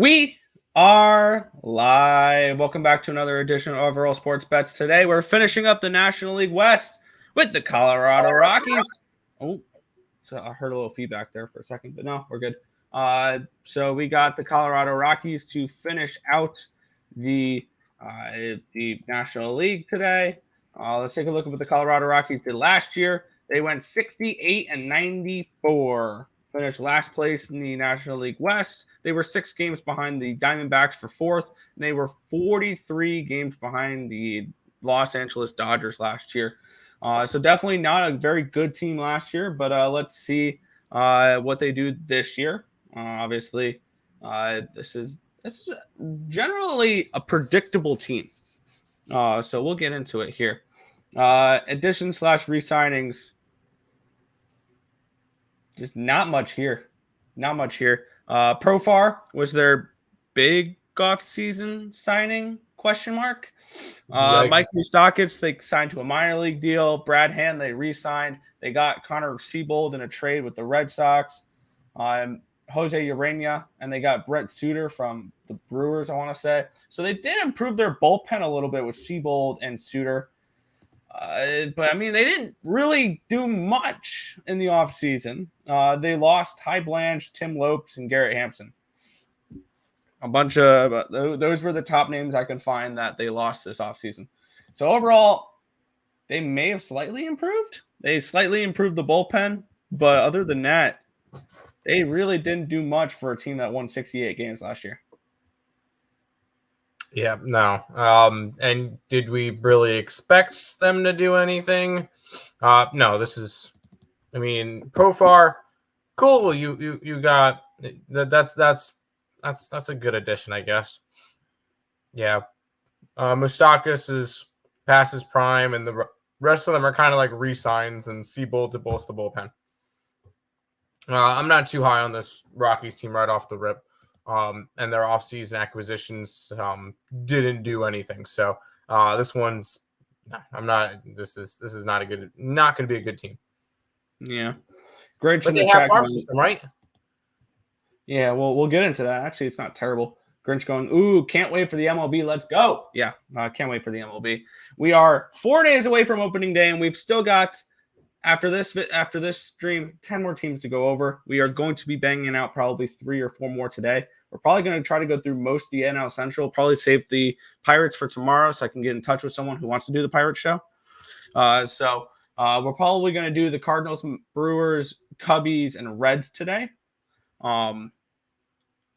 We are live. Welcome back to another edition of Earle Sports Bets. Today we're finishing up the National League West with the Colorado Rockies. Oh, so I heard a little feedback there for a second, but no, we're good. So we got the Colorado Rockies to finish out the National League today. Let's take a look at what the Colorado Rockies did last year. They went 68-94. Finished last place in the National League West. They were 6 games behind the Diamondbacks for 4th. And they were 43 games behind the Los Angeles Dodgers last year. So definitely not a very good team last year, but let's see what they do this year. Obviously, this is generally a predictable team. So we'll get into it here. Additions / re-signings. Just not much here. Profar was their big off-season signing, ? Mike Moustakas, they signed to a minor league deal. Brad Hand, they re-signed. They got Connor Seabold in a trade with the Red Sox. Jose Urena, and they got Brent Suter from the Brewers, I want to say. So they did improve their bullpen a little bit with Seabold and Suter. But, I mean, they didn't really do much in the offseason. They lost Ty Blanche, Tim Lopes, and Garrett Hampson. A bunch of those were the top names I could find that they lost this offseason. So, overall, they may have slightly improved. They slightly improved the bullpen. But other than that, they really didn't do much for a team that won 68 games last year. Yeah, no. And did we really expect them to do anything? No, this is, I mean, Profar, cool. You got that's a good addition, I guess. Yeah. Moustakas is past his prime, and the rest of them are kind of like re-signs and Seabold to bolster the bullpen. I'm not too high on this Rockies team right off the rip. And their offseason acquisitions didn't do anything. So this one's I'm not. This is not going to be a good team. Yeah, great. But they have farm system, right? Yeah, well, we'll get into that. Actually, it's not terrible. Grinch going, ooh, can't wait for the MLB. Let's go. Yeah, can't wait for the MLB. We are 4 days away from opening day, and we've still got. After this stream, 10 more teams to go over. We are going to be banging out probably 3 or 4 more today. We're probably going to try to go through most of the NL Central. Probably save the Pirates for tomorrow so I can get in touch with someone who wants to do the Pirates show. So we're probably going to do the Cardinals, Brewers, Cubbies, and Reds today. So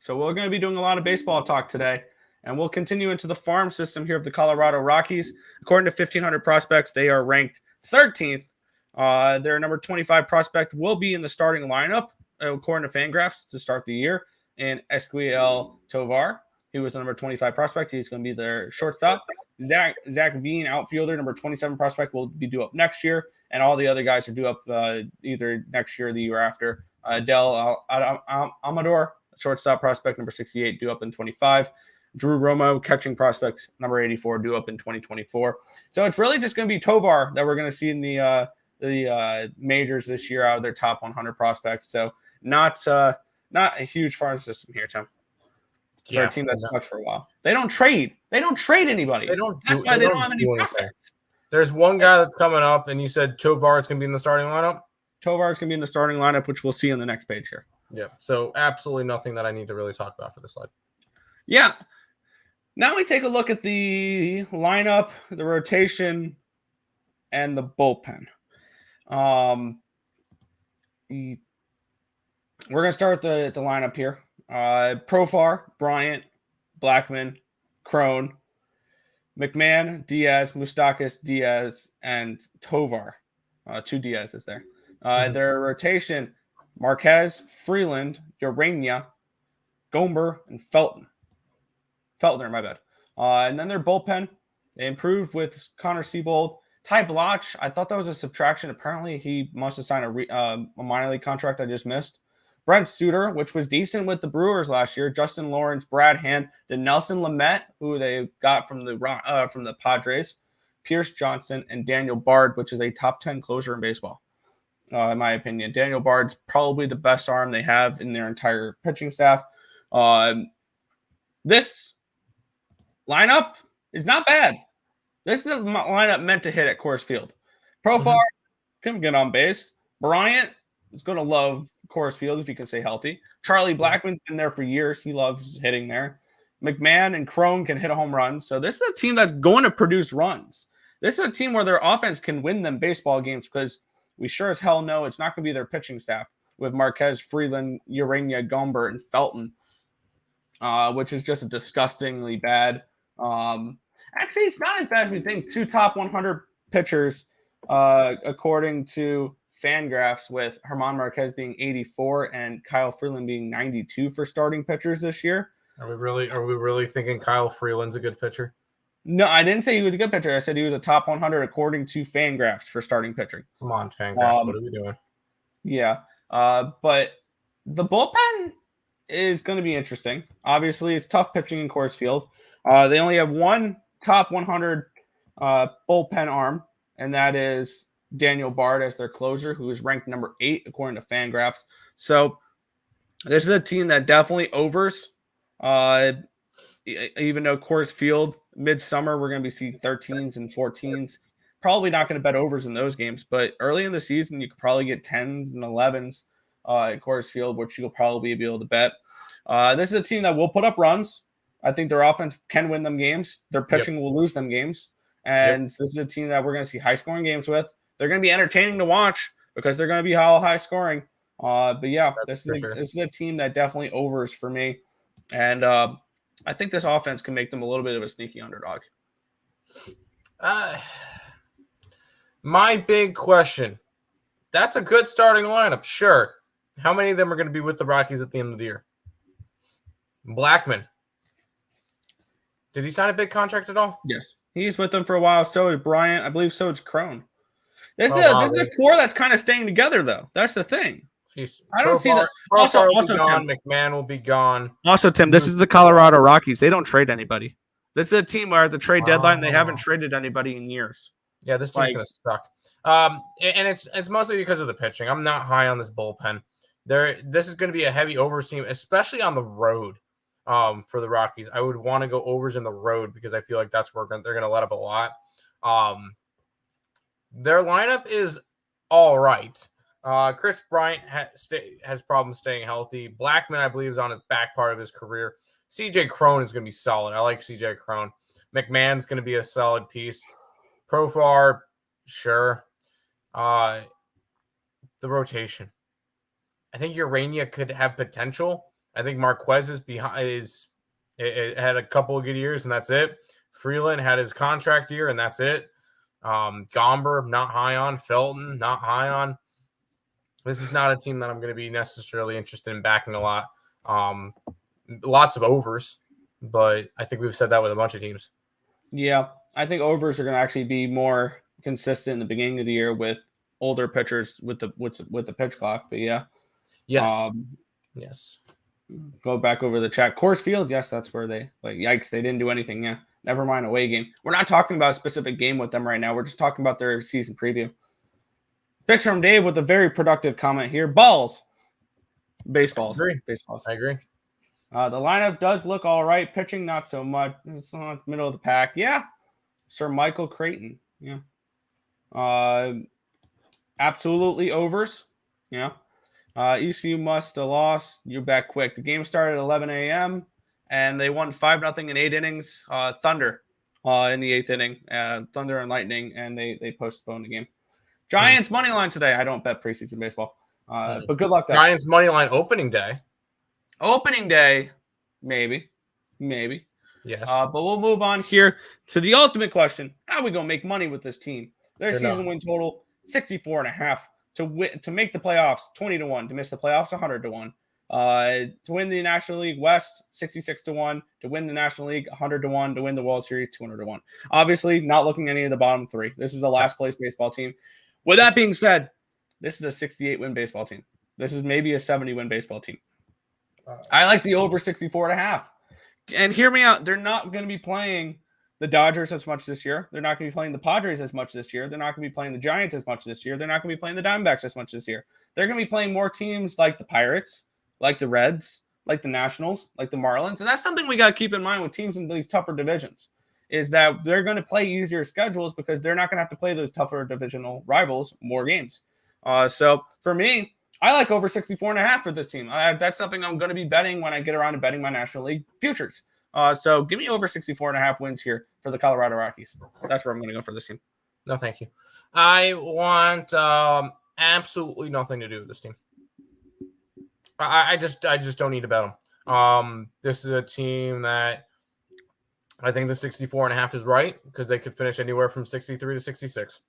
we're going to be doing a lot of baseball talk today. And we'll continue into the farm system here of the Colorado Rockies. According to 1,500 prospects, they are ranked 13th. Their number 25 prospect will be in the starting lineup, according to Fangraphs, to start the year. And Esquiel Tovar, he was the number 25 prospect. He's going to be their shortstop. Zach Veen, outfielder, number 27 prospect, will be due up next year. And all the other guys are due up either next year or the year after. Del Amador, shortstop prospect, number 68, due up in 25. Drew Romo, catching prospect, number 84, due up in 2024. So it's really just going to be Tovar that we're going to see in the majors this year out of their top 100 prospects. So not a huge farm system here, Tim. For a team that's stuck for a while. They don't trade anybody. That's why they don't have any prospects. There's one guy that's coming up, and you said Tovar is going to be in the starting lineup? Tovar is going to be in the starting lineup, which we'll see on the next page here. Yeah, so absolutely nothing that I need to really talk about for this slide. Yeah. Now we take a look at the lineup, the rotation, and the bullpen. We're going to start the lineup here. Profar, Bryant, Blackman, Crone, McMahon, Diaz, Moustakas, Diaz, and Tovar. 2 Diaz's there. Their rotation, Marquez, Freeland, Urena, Gomber, and Feltner, my bad. And then their bullpen, they improved with Connor Seabold. Ty Blanche, I thought that was a subtraction. Apparently, he must have signed a minor league contract I just missed. Brent Suter, which was decent with the Brewers last year. Justin Lawrence, Brad Hand, Nelson Lamet, who they got from the Padres. Pierce Johnson, and Daniel Bard, which is a top 10 closer in baseball, in my opinion. Daniel Bard's probably the best arm they have in their entire pitching staff. This lineup is not bad. This is a lineup meant to hit at Coors Field. Profar can get on base. Bryant is going to love Coors Field if he can stay healthy. Charlie Blackman's been there for years. He loves hitting there. McMahon and Crone can hit a home run. So this is a team that's going to produce runs. This is a team where their offense can win them baseball games because we sure as hell know it's not going to be their pitching staff with Marquez, Freeland, Urania, Gomber, and Felton, which is just disgustingly bad. Actually, it's not as bad as we think. 2 top 100 pitchers, according to Fangraphs, with German Marquez being 84 and Kyle Freeland being 92 for starting pitchers this year. Are we really thinking Kyle Freeland's a good pitcher? No, I didn't say he was a good pitcher. I said he was a top 100 according to Fangraphs for starting pitching. Come on, Fangraphs. What are we doing? Yeah. But the bullpen is going to be interesting. Obviously, it's tough pitching in Coors Field. They only have one top 100 bullpen arm, and that is Daniel Bard as their closer, who is ranked number 8 according to Fangraphs. So this is a team that definitely overs. Even though Coors Field midsummer we're going to be seeing 13s and 14s, probably not going to bet overs in those games. But early in the season, you could probably get 10s and 11s at Coors Field, which you'll probably be able to bet. This is a team that will put up runs. I think their offense can win them games. Their pitching will lose them games. And this is a team that we're going to see high-scoring games with. They're going to be entertaining to watch because they're going to be all high-scoring. But yeah, this is a team that definitely overs for me. And I think this offense can make them a little bit of a sneaky underdog. My big question. That's a good starting lineup, sure. How many of them are going to be with the Rockies at the end of the year? Blackman. Did he sign a big contract at all? Yes. He's with them for a while. So is Bryant. I believe so is Crone. This is a core that's kind of staying together, though. That's the thing. Jeez. I don't see that. Also, Tim, McMahon will be gone. Also, Tim, this is the Colorado Rockies. They don't trade anybody. This is a team where at the trade deadline, they haven't traded anybody in years. Yeah, this team's going to suck. And it's mostly because of the pitching. I'm not high on this bullpen. This is going to be a heavy overs team, especially on the road. For the Rockies, I would want to go overs in the road because I feel like that's where they're going to let up a lot. Their lineup is all right. Chris Bryant has problems staying healthy. Blackman, I believe, is on his back part of his career. CJ Crone is going to be solid. I like CJ Crone. McMahon's going to be a solid piece. Profar, sure. The rotation. I think Urania could have potential. I think Marquez had a couple of good years, and that's it. Freeland had his contract year, and that's it. Gomber, not high on. Felton, not high on. This is not a team that I'm going to be necessarily interested in backing a lot. Lots of overs, but I think we've said that with a bunch of teams. Yeah, I think overs are going to actually be more consistent in the beginning of the year with older pitchers with the pitch clock. But yeah, yes, yes. Go back over the chat. Coors Field, yes, that's where yikes, they didn't do anything. Yeah, never mind away game. We're not talking about a specific game with them right now. We're just talking about their season preview. Picture from Dave with a very productive comment here. Baseballs. Baseballs. I agree. The lineup does look all right. Pitching, not so much. It's not middle of the pack. Yeah. Sir Michael Creighton. Yeah. Absolutely overs. Yeah. ECU must have lost. You're back quick. The game started at 11 a.m. and they won 5-0 in 8 innings. Thunder in the 8th inning. Thunder and Lightning, and they postponed the game. Giants money line today. I don't bet preseason baseball, but good luck. Giants money line opening day. Opening day, maybe. Yes. But we'll move on here to the ultimate question: how are we gonna make money with this team? Their season win total 64.5. To make the playoffs, 20-1. To miss the playoffs, 100-1. To win the National League West, 66-1. To win the National League, 100-1. To win the World Series, 200-1. Obviously, not looking at any of the bottom 3. This is a last place baseball team. With that being said, this is a 68-win baseball team. This is maybe a 70-win baseball team. I like the over 64.5. And hear me out. They're not going to be playing the Dodgers as much this year. They're not going to be playing the Padres as much this year. They're not going to be playing the Giants as much this year. They're not going to be playing the Diamondbacks as much this year. They're going to be playing more teams like the Pirates, like the Reds, like the Nationals, like the Marlins. And that's something we got to keep in mind with teams in these tougher divisions, is that they're going to play easier schedules because they're not going to have to play those tougher divisional rivals more games. So for me, I like over 64.5 for this team. That's something I'm going to be betting when I get around to betting my National League futures. So give me over 64.5 wins here for the Colorado Rockies. That's where I'm going to go for this team. No, thank you. I want absolutely nothing to do with this team. I just don't need to bet them. This is a team that I think the 64.5 is right because they could finish anywhere from 63 to 66,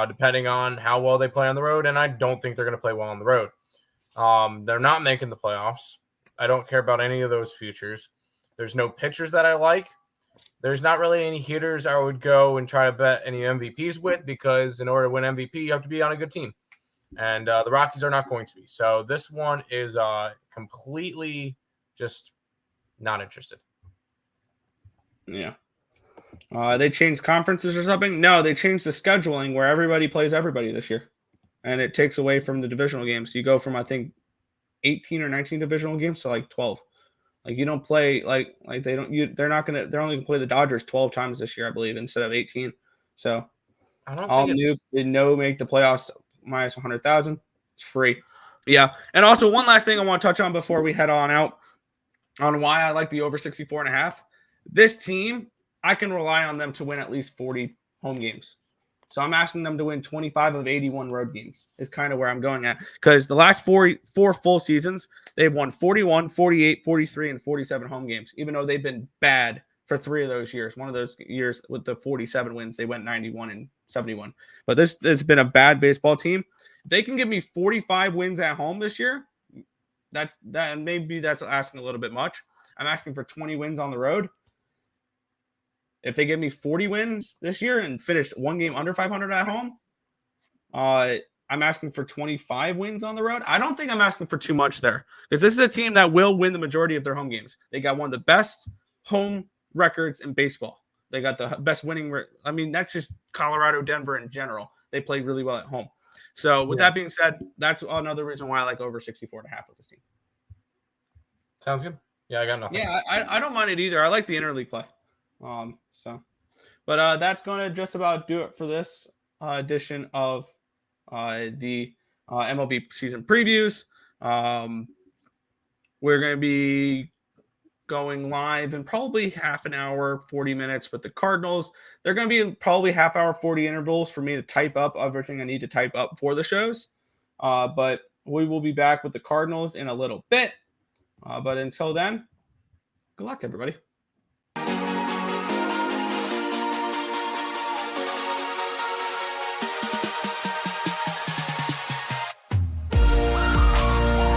depending on how well they play on the road. And I don't think they're going to play well on the road. They're not making the playoffs. I don't care about any of those futures. There's no pitchers that I like. There's not really any hitters I would go and try to bet any MVPs with because in order to win MVP, you have to be on a good team. And the Rockies are not going to be. So this one is completely just not interested. Yeah. They changed conferences or something? No, they changed the scheduling where everybody plays everybody this year. And it takes away from the divisional games. You go from, I think, 18 or 19 divisional games to like 12. Like you don't play like they're only gonna play the Dodgers 12 times this year, I believe, instead of 18. So I don't all think new did no make the playoffs minus 100,000. It's free. Yeah. And also one last thing I want to touch on before we head on out on why I like the over 64.5. This team, I can rely on them to win at least 40 home games. So I'm asking them to win 25 of 81 road games is kind of where I'm going at. Because the last four full seasons, they've won 41, 48, 43, and 47 home games, even though they've been bad for 3 of those years. One of those years with the 47 wins, they went 91 and 71. But this has been a bad baseball team. If they can give me 45 wins at home this year, maybe that's asking a little bit much. I'm asking for 20 wins on the road. If they give me 40 wins this year and finish one game under 500 at home, I'm asking for 25 wins on the road. I don't think I'm asking for too much there because this is a team that will win the majority of their home games. They got one of the best home records in baseball. They got the best winning. I mean, that's just Colorado, Denver in general. They play really well at home. So with that being said, that's another reason why I like over 64.5 with this team. Sounds good. Yeah, I got nothing. Yeah, I don't mind it either. I like the interleague play. But that's going to just about do it for this edition of the MLB season previews. We're going to be going live in probably half an hour, 40 minutes with the Cardinals. They're going to be in probably half hour, 40 intervals for me to type up everything I need to type up for the shows. But we will be back with the Cardinals in a little bit. But until then, good luck, everybody.